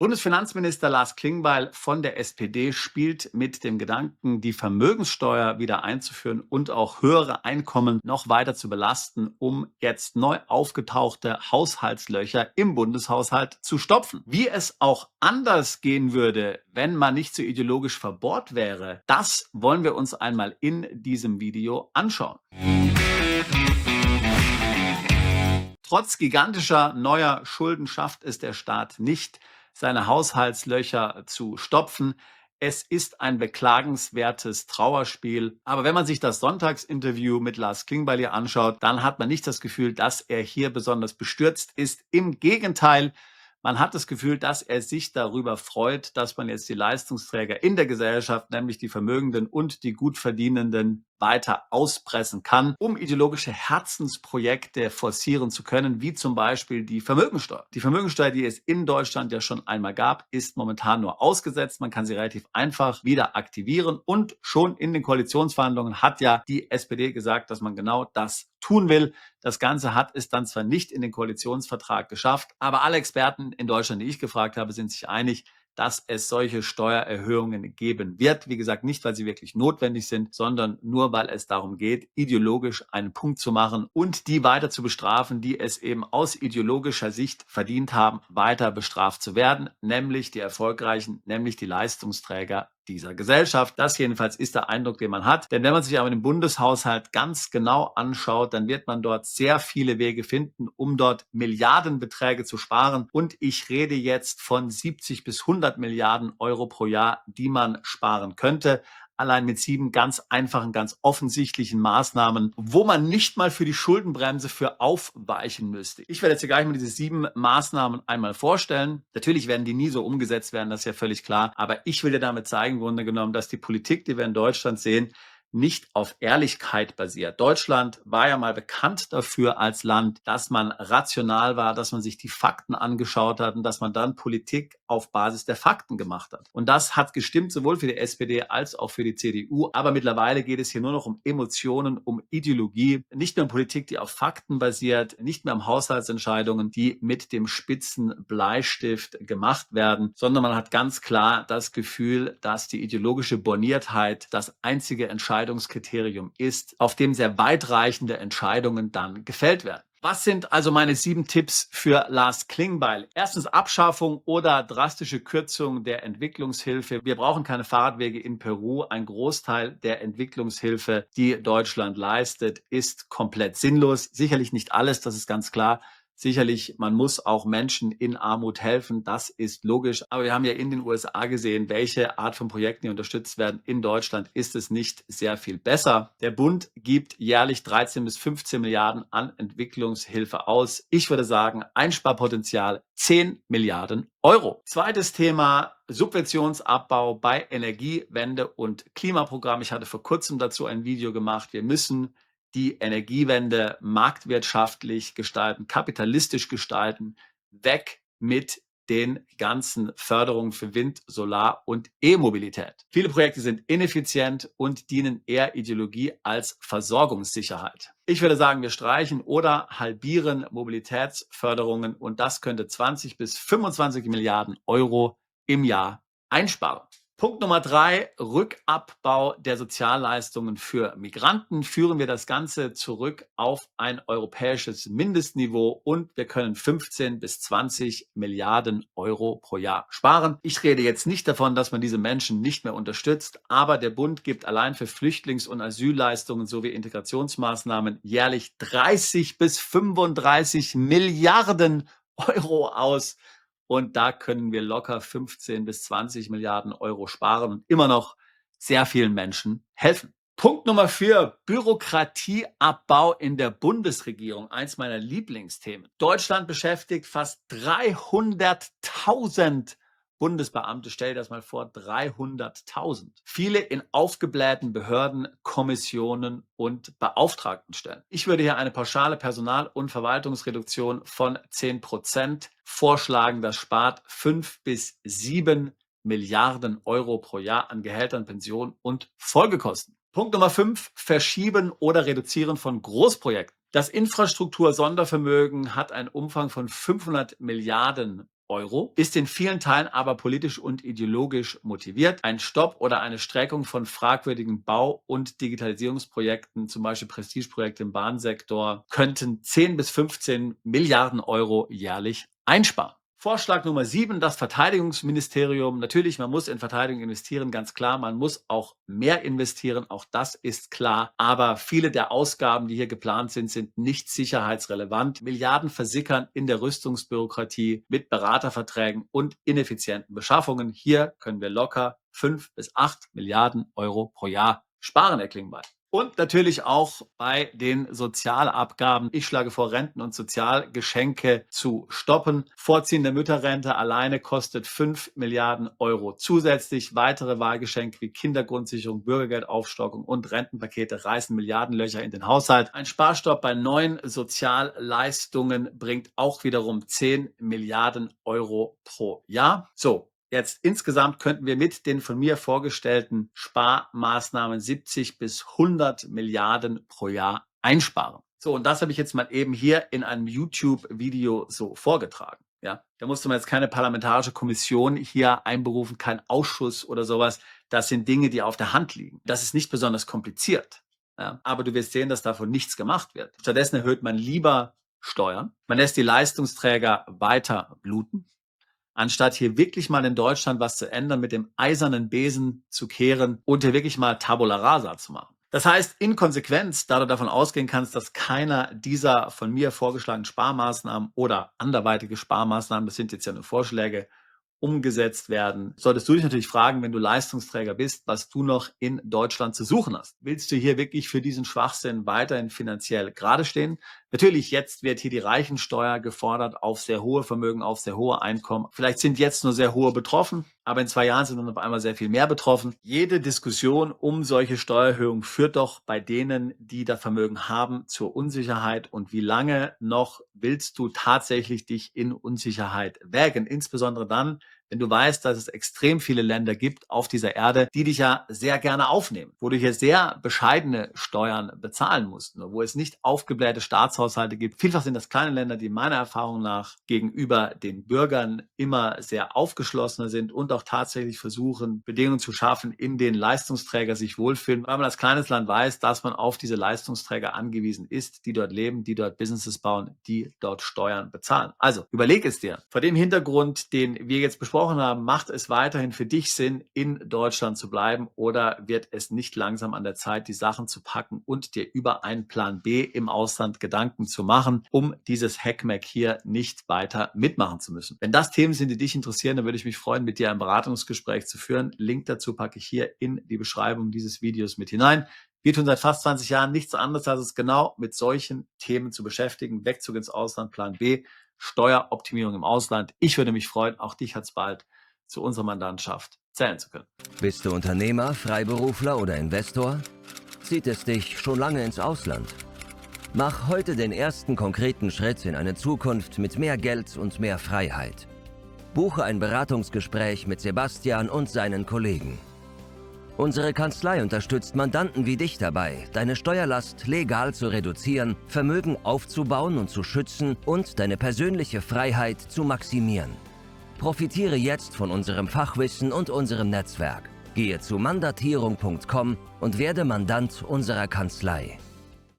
Bundesfinanzminister Lars Klingbeil von der SPD spielt mit dem Gedanken, die Vermögenssteuer wieder einzuführen und auch höhere Einkommen noch weiter zu belasten, um jetzt neu aufgetauchte Haushaltslöcher im Bundeshaushalt zu stopfen. Wie es auch anders gehen würde, wenn man nicht so ideologisch verbohrt wäre, das wollen wir uns einmal in diesem Video anschauen. Trotz gigantischer neuer Schulden schafft es der Staat nicht, seine Haushaltslöcher zu stopfen. Es ist ein beklagenswertes Trauerspiel. Aber wenn man sich das Sonntagsinterview mit Lars Klingbeil hier anschaut, dann hat man nicht das Gefühl, dass er hier besonders bestürzt ist. Im Gegenteil, man hat das Gefühl, dass er sich darüber freut, dass man jetzt die Leistungsträger in der Gesellschaft, nämlich die Vermögenden und die Gutverdienenden, weiter auspressen kann, um ideologische Herzensprojekte forcieren zu können, wie zum Beispiel die Vermögensteuer. Die Vermögensteuer, die es in Deutschland ja schon einmal gab, ist momentan nur ausgesetzt. Man kann sie relativ einfach wieder aktivieren und schon in den Koalitionsverhandlungen hat ja die SPD gesagt, dass man genau das tun will. Das Ganze hat es dann zwar nicht in den Koalitionsvertrag geschafft, aber alle Experten in Deutschland, die ich gefragt habe, sind sich einig, dass es solche Steuererhöhungen geben wird. Wie gesagt, nicht, weil sie wirklich notwendig sind, sondern nur, weil es darum geht, ideologisch einen Punkt zu machen und die weiter zu bestrafen, die es eben aus ideologischer Sicht verdient haben, weiter bestraft zu werden, nämlich die Erfolgreichen, nämlich die Leistungsträger dieser Gesellschaft. Das jedenfalls ist der Eindruck, den man hat. Denn wenn man sich aber den Bundeshaushalt ganz genau anschaut, dann wird man dort sehr viele Wege finden, um dort Milliardenbeträge zu sparen. Und ich rede jetzt von 70 bis 100 Milliarden Euro pro Jahr, die man sparen könnte. Allein mit 7 ganz einfachen, ganz offensichtlichen Maßnahmen, wo man nicht mal für die Schuldenbremse für aufweichen müsste. Ich werde jetzt hier gleich mal diese 7 Maßnahmen einmal vorstellen. Natürlich werden die nie so umgesetzt werden, das ist ja völlig klar. Aber ich will dir damit zeigen, im Grunde genommen, dass die Politik, die wir in Deutschland sehen, nicht auf Ehrlichkeit basiert. Deutschland war ja mal bekannt dafür als Land, dass man rational war, dass man sich die Fakten angeschaut hat und dass man dann Politik auf Basis der Fakten gemacht hat. Und das hat gestimmt, sowohl für die SPD als auch für die CDU. Aber mittlerweile geht es hier nur noch um Emotionen, um Ideologie. Nicht mehr um Politik, die auf Fakten basiert, nicht mehr um Haushaltsentscheidungen, die mit dem spitzen Bleistift gemacht werden, sondern man hat ganz klar das Gefühl, dass die ideologische Borniertheit das einzige Entscheidungskriterium ist, auf dem sehr weitreichende Entscheidungen dann gefällt werden. Was sind also meine 7 Tipps für Lars Klingbeil? Erstens Abschaffung oder drastische Kürzung der Entwicklungshilfe. Wir brauchen keine Fahrradwege in Peru. Ein Großteil der Entwicklungshilfe, die Deutschland leistet, ist komplett sinnlos. Sicherlich nicht alles, das ist ganz klar. Sicherlich, man muss auch Menschen in Armut helfen, das ist logisch. Aber wir haben ja in den USA gesehen, welche Art von Projekten hier unterstützt werden. In Deutschland ist es nicht sehr viel besser. Der Bund gibt jährlich 13 bis 15 Milliarden an Entwicklungshilfe aus. Ich würde sagen, Einsparpotenzial 10 Milliarden Euro. Zweites Thema, Subventionsabbau bei Energiewende und Klimaprogramm. Ich hatte vor kurzem dazu ein Video gemacht. Wir müssen die Energiewende marktwirtschaftlich gestalten, kapitalistisch gestalten, weg mit den ganzen Förderungen für Wind, Solar und E-Mobilität. Viele Projekte sind ineffizient und dienen eher Ideologie als Versorgungssicherheit. Ich würde sagen, wir streichen oder halbieren Mobilitätsförderungen und das könnte 20 bis 25 Milliarden Euro im Jahr einsparen. Punkt Nummer 3, Rückabbau der Sozialleistungen für Migranten. Führen wir das Ganze zurück auf ein europäisches Mindestniveau und wir können 15 bis 20 Milliarden Euro pro Jahr sparen. Ich rede jetzt nicht davon, dass man diese Menschen nicht mehr unterstützt, aber der Bund gibt allein für Flüchtlings- und Asylleistungen sowie Integrationsmaßnahmen jährlich 30 bis 35 Milliarden Euro aus. Und da können wir locker 15 bis 20 Milliarden Euro sparen und immer noch sehr vielen Menschen helfen. Punkt Nummer 4, Bürokratieabbau in der Bundesregierung. Eins meiner Lieblingsthemen. Deutschland beschäftigt fast 300.000 Bundesbeamte. Stell dir das mal vor, 300.000. Viele in aufgeblähten Behörden, Kommissionen und Beauftragtenstellen. Ich würde hier eine pauschale Personal- und Verwaltungsreduktion von 10% vorschlagen. Das spart 5 bis 7 Milliarden Euro pro Jahr an Gehältern, Pensionen und Folgekosten. Punkt Nummer 5, Verschieben oder Reduzieren von Großprojekten. Das Infrastruktur-Sondervermögen hat einen Umfang von 500 Milliarden Euro, ist in vielen Teilen aber politisch und ideologisch motiviert. Ein Stopp oder eine Streckung von fragwürdigen Bau- und Digitalisierungsprojekten, zum Beispiel Prestigeprojekte im Bahnsektor, könnten 10 bis 15 Milliarden Euro jährlich einsparen. Vorschlag Nummer 7, das Verteidigungsministerium. Natürlich, man muss in Verteidigung investieren, ganz klar. Man muss auch mehr investieren, auch das ist klar. Aber viele der Ausgaben, die hier geplant sind, sind nicht sicherheitsrelevant. Milliarden versickern in der Rüstungsbürokratie mit Beraterverträgen und ineffizienten Beschaffungen. Hier können wir locker 5 bis 8 Milliarden Euro pro Jahr sparen, Herr Klingbeil. Und natürlich auch bei den Sozialabgaben. Ich schlage vor, Renten- und Sozialgeschenke zu stoppen. Vorziehen der Mütterrente alleine kostet 5 Milliarden Euro zusätzlich. Weitere Wahlgeschenke wie Kindergrundsicherung, Bürgergeldaufstockung und Rentenpakete reißen Milliardenlöcher in den Haushalt. Ein Sparstopp bei neuen Sozialleistungen bringt auch wiederum 10 Milliarden Euro pro Jahr. So. Jetzt insgesamt könnten wir mit den von mir vorgestellten Sparmaßnahmen 70 bis 100 Milliarden pro Jahr einsparen. So, und das habe ich jetzt mal eben hier in einem YouTube-Video so vorgetragen. Ja, da musste man jetzt keine parlamentarische Kommission hier einberufen, kein Ausschuss oder sowas. Das sind Dinge, die auf der Hand liegen. Das ist nicht besonders kompliziert. Ja, aber du wirst sehen, dass davon nichts gemacht wird. Stattdessen erhöht man lieber Steuern. Man lässt die Leistungsträger weiter bluten, anstatt hier wirklich mal in Deutschland was zu ändern, mit dem eisernen Besen zu kehren und hier wirklich mal Tabula Rasa zu machen. Das heißt, in Konsequenz, da du davon ausgehen kannst, dass keiner dieser von mir vorgeschlagenen Sparmaßnahmen oder anderweitige Sparmaßnahmen, das sind jetzt ja nur Vorschläge, umgesetzt werden, solltest du dich natürlich fragen, wenn du Leistungsträger bist, was du noch in Deutschland zu suchen hast. Willst du hier wirklich für diesen Schwachsinn weiterhin finanziell gerade stehen? Natürlich, jetzt wird hier die Reichensteuer gefordert auf sehr hohe Vermögen, auf sehr hohe Einkommen. Vielleicht sind jetzt nur sehr hohe betroffen, aber in 2 Jahren sind dann auf einmal sehr viel mehr betroffen. Jede Diskussion um solche Steuererhöhungen führt doch bei denen, die da Vermögen haben, zur Unsicherheit. Und wie lange noch willst du tatsächlich dich in Unsicherheit wägen? Insbesondere dann, wenn du weißt, dass es extrem viele Länder gibt auf dieser Erde, die dich ja sehr gerne aufnehmen, wo du hier sehr bescheidene Steuern bezahlen musst, wo es nicht aufgeblähte Staatshaushalte gibt. Vielfach sind das kleine Länder, die meiner Erfahrung nach gegenüber den Bürgern immer sehr aufgeschlossener sind und auch tatsächlich versuchen, Bedingungen zu schaffen, in denen Leistungsträger sich wohlfühlen, weil man als kleines Land weiß, dass man auf diese Leistungsträger angewiesen ist, die dort leben, die dort Businesses bauen, die dort Steuern bezahlen. Also überleg es dir. Vor dem Hintergrund, den wir jetzt besprochen haben, macht es weiterhin für dich Sinn, in Deutschland zu bleiben, oder wird es nicht langsam an der Zeit, die Sachen zu packen und dir über einen Plan B im Ausland Gedanken zu machen, um dieses Hackmack hier nicht weiter mitmachen zu müssen? Wenn das Themen sind, die dich interessieren, dann würde ich mich freuen, mit dir ein Beratungsgespräch zu führen. Link dazu packe ich hier in die Beschreibung dieses Videos mit hinein. Wir tun seit fast 20 Jahren nichts anderes, als es genau mit solchen Themen zu beschäftigen. Wegzug ins Ausland, Plan B, Steueroptimierung im Ausland. Ich würde mich freuen, auch dich als bald zu unserer Mandantschaft zählen zu können. Bist du Unternehmer, Freiberufler oder Investor? Zieht es dich schon lange ins Ausland? Mach heute den ersten konkreten Schritt in eine Zukunft mit mehr Geld und mehr Freiheit. Buche ein Beratungsgespräch mit Sebastian und seinen Kollegen. Unsere Kanzlei unterstützt Mandanten wie dich dabei, deine Steuerlast legal zu reduzieren, Vermögen aufzubauen und zu schützen und deine persönliche Freiheit zu maximieren. Profitiere jetzt von unserem Fachwissen und unserem Netzwerk. Gehe zu mandatierung.com und werde Mandant unserer Kanzlei.